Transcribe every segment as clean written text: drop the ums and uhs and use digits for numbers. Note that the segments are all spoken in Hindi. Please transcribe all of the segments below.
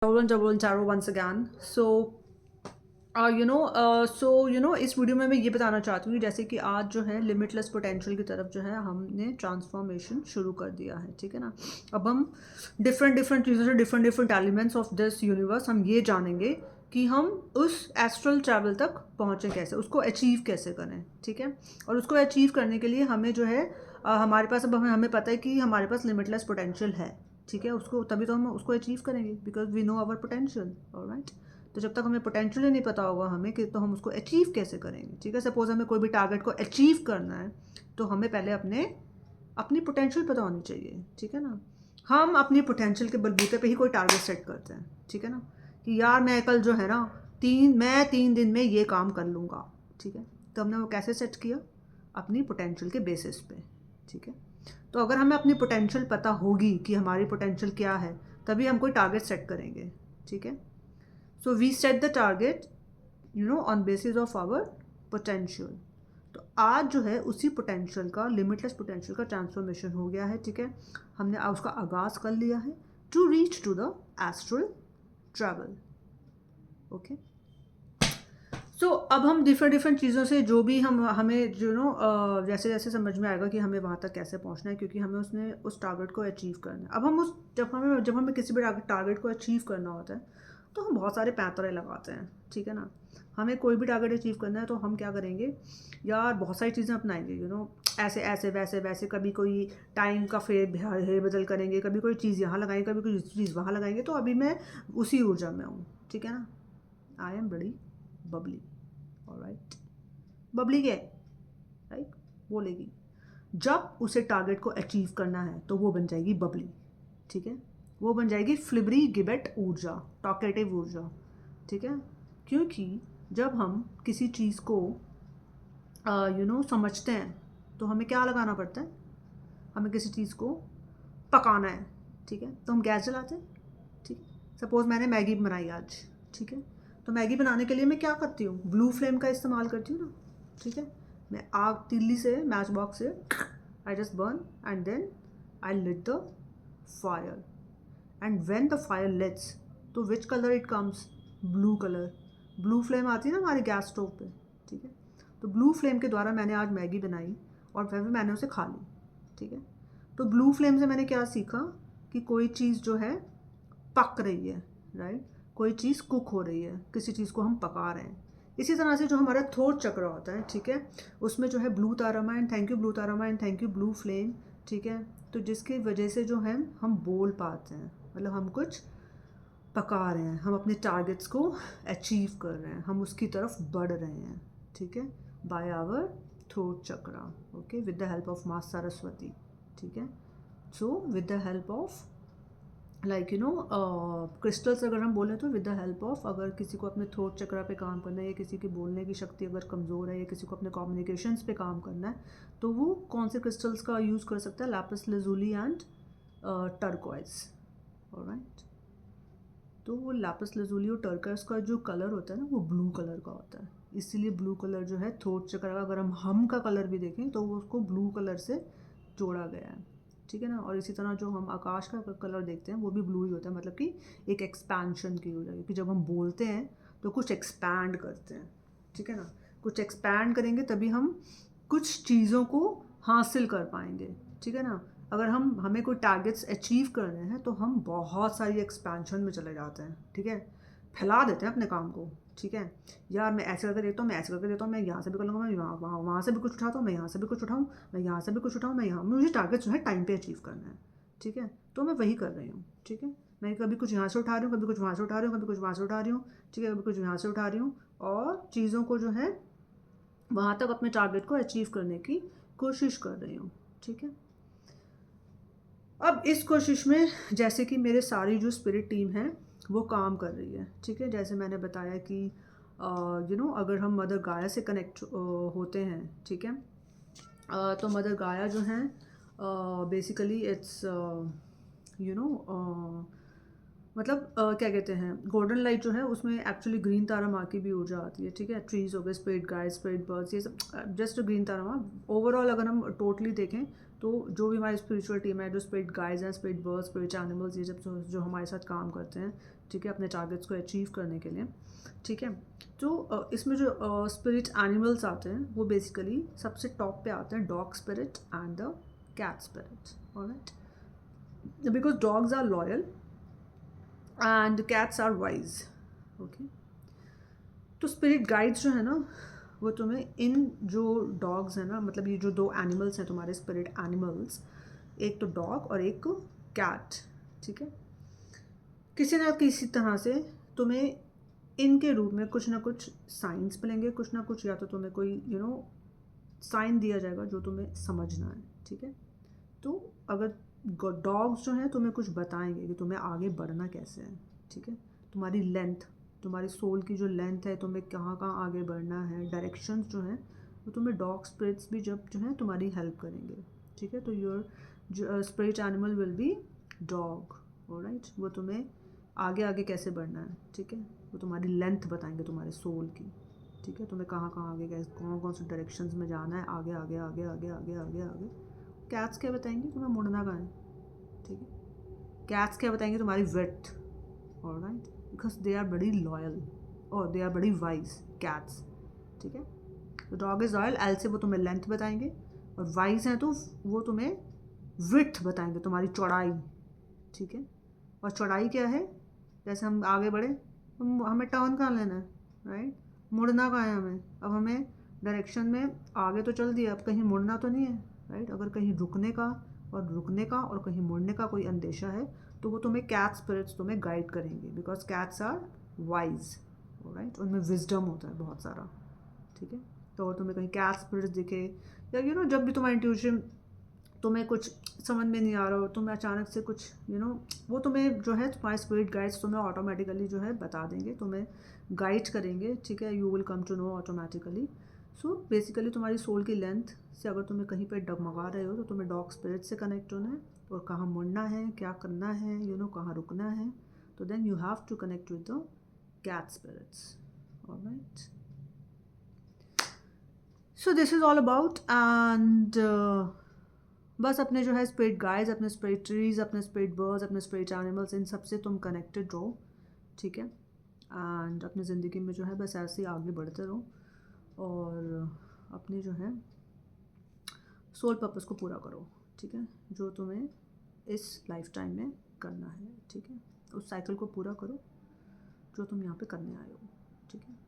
Double Tarot once again. इस वीडियो में मैं ये बताना चाहती हूँ कि जैसे कि आज जो है लिमिटलेस पोटेंशियल की तरफ जो है हमने ट्रांसफॉर्मेशन शुरू कर दिया है, ठीक है ना। अब हम डिफरेंट डिफरेंट चीज़ों से different different elements of this universe हम ये जानेंगे कि हम उस एस्ट्रल ट्रैवल तक पहुँचें कैसे, उसको अचीव कैसे करें, ठीक है। और उसको अचीव करने के लिए हमें जो है हमारे पास अब हमें पता है कि हमारे पास लिमिटलेस पोटेंशियल है, ठीक है। उसको तभी तो हम उसको अचीव करेंगे because we know our potential, all right. तो जब तक हमें पोटेंशियल ही नहीं पता होगा हमें कि तो हम उसको अचीव कैसे करेंगे, ठीक है। सपोज हमें कोई भी टारगेट को अचीव करना है तो हमें पहले अपनी पोटेंशियल पता होनी चाहिए, ठीक है ना। हम अपनी पोटेंशियल के बलबूते पे ही कोई टारगेट सेट करते हैं, ठीक है ना, कि यार मैं कल जो है ना 3 दिन में ये काम कर लूँगा, ठीक है। तो हमने वो कैसे सेट किया, अपनी पोटेंशियल के बेसिस पे, ठीक है। तो अगर हमें अपनी पोटेंशियल पता होगी कि हमारी पोटेंशियल क्या है तभी हम कोई टारगेट सेट करेंगे, ठीक है। So we set the target on basis of our potential. तो आज जो है उसी पोटेंशियल का, लिमिटलेस पोटेंशियल का ट्रांसफॉर्मेशन हो गया है, ठीक है। हमने उसका आगाज़ कर लिया है to reach to the astral travel, okay. So अब हम डिफरेंट डिफरेंट चीज़ों से जो भी हमें जैसे जैसे समझ में आएगा कि हमें वहाँ तक कैसे पहुँचना है, क्योंकि हमें उस टारगेट को अचीव करना है। अब हम उस जब हमें किसी भी टारगेट को अचीव करना होता है तो हम बहुत सारे पैंतरे लगाते हैं, ठीक है ना। हमें कोई भी टारगेट अचीव करना है तो हम क्या करेंगे यार, बहुत सारी चीज़ें अपनाएंगे, ऐसे ऐसे वैसे वैसे। कभी कोई टाइम का फेर बदल करेंगे, कभी कोई चीज़ यहाँ लगाएंगे, कभी कोई चीज़ वहाँ लगाएंगे। तो अभी मैं उसी ऊर्जा में हूँ, ठीक है ना। आई एम बड़ी बबली, ऑलराइट। बबली क्या है, राइट, बोलेगी। जब उसे टारगेट को अचीव करना है तो वो बन जाएगी बबली, ठीक है। वो बन जाएगी फ्लिबरी गिबेट ऊर्जा, टॉकेटिव ऊर्जा, ठीक है। क्योंकि जब हम किसी चीज़ को समझते हैं तो हमें क्या लगाना पड़ता है, हमें किसी चीज़ को पकाना है, ठीक है। तो हम गैस जलाते हैं, ठीक है। सपोज़ मैंने मैगी बनाई आज, ठीक है। तो मैगी बनाने के लिए मैं क्या करती हूँ, ब्लू फ्लेम का इस्तेमाल करती हूँ ना, ठीक है। मैं आग तिल्ली से, मैच बॉक्स से I just burn and then I lit the fire and when the fire lits तो which colour it comes, blue colour. Blue flame आती है ना हमारे गैस स्टोव पे, ठीक है। तो ब्लू फ्लेम के द्वारा मैंने आज मैगी बनाई और फिर मैंने उसे खा ली, ठीक है। तो ब्लू फ्लेम से मैंने क्या सीखा कि कोई चीज़ जो है पक रही है, राइट। कोई चीज़ कुक हो रही है, किसी चीज़ को हम पका रहे हैं। इसी तरह से जो हमारा थ्रोट चक्र होता है, ठीक है, उसमें जो है ब्लू तारामा एंड थैंक यू ब्लू तारामा and thank you blue flame, ठीक है। तो जिसकी वजह से जो है हम बोल पाते हैं, मतलब हम कुछ पका रहे हैं, हम अपने टारगेट्स को अचीव कर रहे हैं, हम उसकी तरफ बढ़ रहे हैं, ठीक है, by our throat chakra, okay, with the help of Maa Saraswati, ठीक है। So with the help of crystals अगर हम बोलें तो विद द हेल्प ऑफ, अगर किसी को अपने थ्रोट चक्रा पे काम करना है या किसी की बोलने की शक्ति अगर कमज़ोर है या किसी को अपने कम्युनिकेशंस पे काम करना है तो वो कौन से क्रिस्टल्स का यूज़ कर सकता है, Lapis lazuli and turquoise, alright. तो वो लैपिस lazuli और टर्कोइज का जो कलर होता है ना वो ब्लू कलर का होता है, इसीलिए ब्लू कलर जो है थ्रोट चक्र का, अगर हम का कलर भी देखें तो वो उसको ब्लू कलर से जोड़ा गया है, ठीक है ना। और इसी तरह जो हम आकाश का कलर देखते हैं वो भी ब्लू ही होता है, मतलब कि एक एक्सपेंशन की हो जाएगी कि जब हम बोलते हैं तो कुछ एक्सपैंड करते हैं, ठीक है ना। कुछ एक्सपैंड करेंगे तभी हम कुछ चीज़ों को हासिल कर पाएंगे, ठीक है ना। अगर हमें कोई टारगेट्स अचीव करने हैं तो हम बहुत सारी एक्सपेंशन में चले जाते हैं, ठीक है, फैला देते हैं अपने काम को, ठीक है। यार मैं ऐसे करके देता हूँ, मैं ऐसे करके देता हूँ, मैं यहाँ से भी कर लूँगा, मैं वहाँ से भी कुछ उठाता हूँ, मैं यहाँ से भी कुछ उठाऊँ, मैं यहाँ से भी कुछ उठाऊँ, मुझे टारगेट जो है टाइम पे अचीव करना है, ठीक है। तो मैं वही कर रही हूँ, ठीक है। मैं कभी कुछ यहाँ से उठा रही हूँ, कभी कुछ वहाँ से उठा रही हूँ, कभी कुछ वहाँ से उठा रही हूँ, ठीक है, कभी कुछ यहाँ से उठा रही हूँ और चीज़ों को जो है वहाँ तक अपने टारगेट को अचीव करने की कोशिश कर रही हूँ, ठीक है। अब इस कोशिश में जैसे कि मेरे सारी जो स्पिरिट टीम है वो काम कर रही है, ठीक है। जैसे मैंने बताया कि अगर हम मदर गाया से कनेक्ट होते हैं, ठीक है, तो मदर गाया जो हैं बेसिकली इट्स यू नो मतलब क्या कहते हैं, गोल्डन लाइट जो है उसमें एक्चुअली ग्रीन तारा माँ की भी ऊर्जा आती है, ठीक है। ट्रीज हो गए, स्पिरिट गाइड्स, स्पिरिट बर्ड्स, ये सब जस्ट ग्रीन तारा माँ। ओवरऑल अगर हम टोटली देखें तो जो भी हमारी स्पिरिचुअल टीम है, जो स्पिरिट गाइड्स हैं, स्पिरिट बर्ड्स, स्पिरिट एनिमल्स, ये सब जो हमारे साथ काम करते हैं, ठीक है, अपने टारगेट्स को अचीव करने के लिए, ठीक है। तो इसमें जो स्पिरिट एनिमल्स आते हैं वो बेसिकली सबसे टॉप पे आते हैं dog spirit and the cat spirit, all right, because dogs are loyal and cats are wise, okay. तो स्पिरिट गाइड्स जो है ना वो तुम्हें इन जो डॉग्स हैं ना, मतलब ये जो दो एनिमल्स हैं तुम्हारे स्पिरिट एनिमल्स, एक तो डॉग और एक कैट, ठीक है, किसी ना किसी तरह से तुम्हें इनके रूप में कुछ ना कुछ साइंस मिलेंगे, कुछ ना कुछ, या तो तुम्हें कोई साइन दिया जाएगा जो तुम्हें समझना है, ठीक है। तो अगर डॉग्स जो हैं तुम्हें कुछ बताएंगे कि तुम्हें आगे बढ़ना कैसे है, ठीक है, तुम्हारी लेंथ, तुम्हारी सोल की जो लेंथ है, तुम्हें कहाँ कहाँ आगे बढ़ना है, डायरेक्शंस जो हैं वो तुम्हें डॉग स्पिरिट्स भी जब जो है तुम्हारी हेल्प करेंगे, ठीक है। तो your spirit animal will be dog, alright, वो तुम्हें आगे आगे कैसे बढ़ना है, ठीक है, वो तुम्हारी लेंथ बताएंगे तुम्हारे सोल की, ठीक है, तुम्हें कहाँ कहाँ आगे कैसे कौन कौन से डायरेक्शंस में जाना है, आगे आगे आगे आगे आगे आगे आगे। कैट्स क्या बताएंगे, तुम्हें मुड़ना कहाँ है, ठीक है। कैट्स क्या बताएंगे, तुम्हारी width, all right, because they are बड़ी लॉयल और दे आर बड़ी वाइज कैट्स, ठीक है। तो डॉग इज़ लॉयल, एल से वो तुम्हें लेंथ बताएंगे, और वाइज हैं तो वो तुम्हें विड्थ बताएंगे, तुम्हारी चौड़ाई, ठीक है। और चौड़ाई क्या है, जैसे हम आगे बढ़े, हमें टर्न कहाँ लेना है, राइट, मुड़ना कहाँ है हमें, अब हमें डायरेक्शन में आगे तो चल दिया, अब कहीं मुड़ना तो नहीं है, राइट। अगर कहीं रुकने का और कहीं मुड़ने का कोई अंदेशा है तो वो तुम्हें कैट स्पिरिट्स तुम्हें गाइड करेंगे, because cats are wise, right, उनमें विजडम होता है बहुत सारा, ठीक है। तो और तुम्हें कहीं कैट स्पिरिट्स दिखे, या जब भी तुम्हारा इंट्यूशन तुम्हें कुछ समझ में नहीं आ रहा हो, तुम्हें अचानक से कुछ वो तुम्हें जो है तुम्हारे स्पिरिट गाइड्स तुम्हें ऑटोमेटिकली जो है बता देंगे, तुम्हें गाइड करेंगे, ठीक है, you will come to know automatically. So basically तुम्हारी सोल की लेंथ से अगर तुम्हें कहीं पे डगमगा रहे हो तो तुम्हें डॉग स्पिरिट से कनेक्ट होना है, और कहाँ मुड़ना है, क्या करना है, कहाँ रुकना है, तो then you have to connect with the cat spirits, all right. So this is all about, and बस अपने जो है स्पिरिट गाइड्स, अपने स्पिरिट ट्रीज, अपने स्पिरिट बर्ड्स, अपने स्पिरिट एनिमल्स, इन सब से तुम कनेक्टेड रहो, ठीक है। एंड अपनी ज़िंदगी में जो है बस ऐसे ही आगे बढ़ते रहो, और अपनी जो है सोल पर्पस को पूरा करो, ठीक है, जो तुम्हें इस लाइफ टाइम में करना है, ठीक है। उस साइकिल को पूरा करो जो तुम यहाँ पे करने आए हो, ठीक है।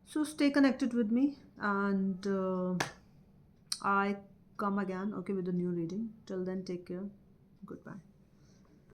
So stay connected with me, and I come again, okay, with a new reading. Till then, take care. Goodbye.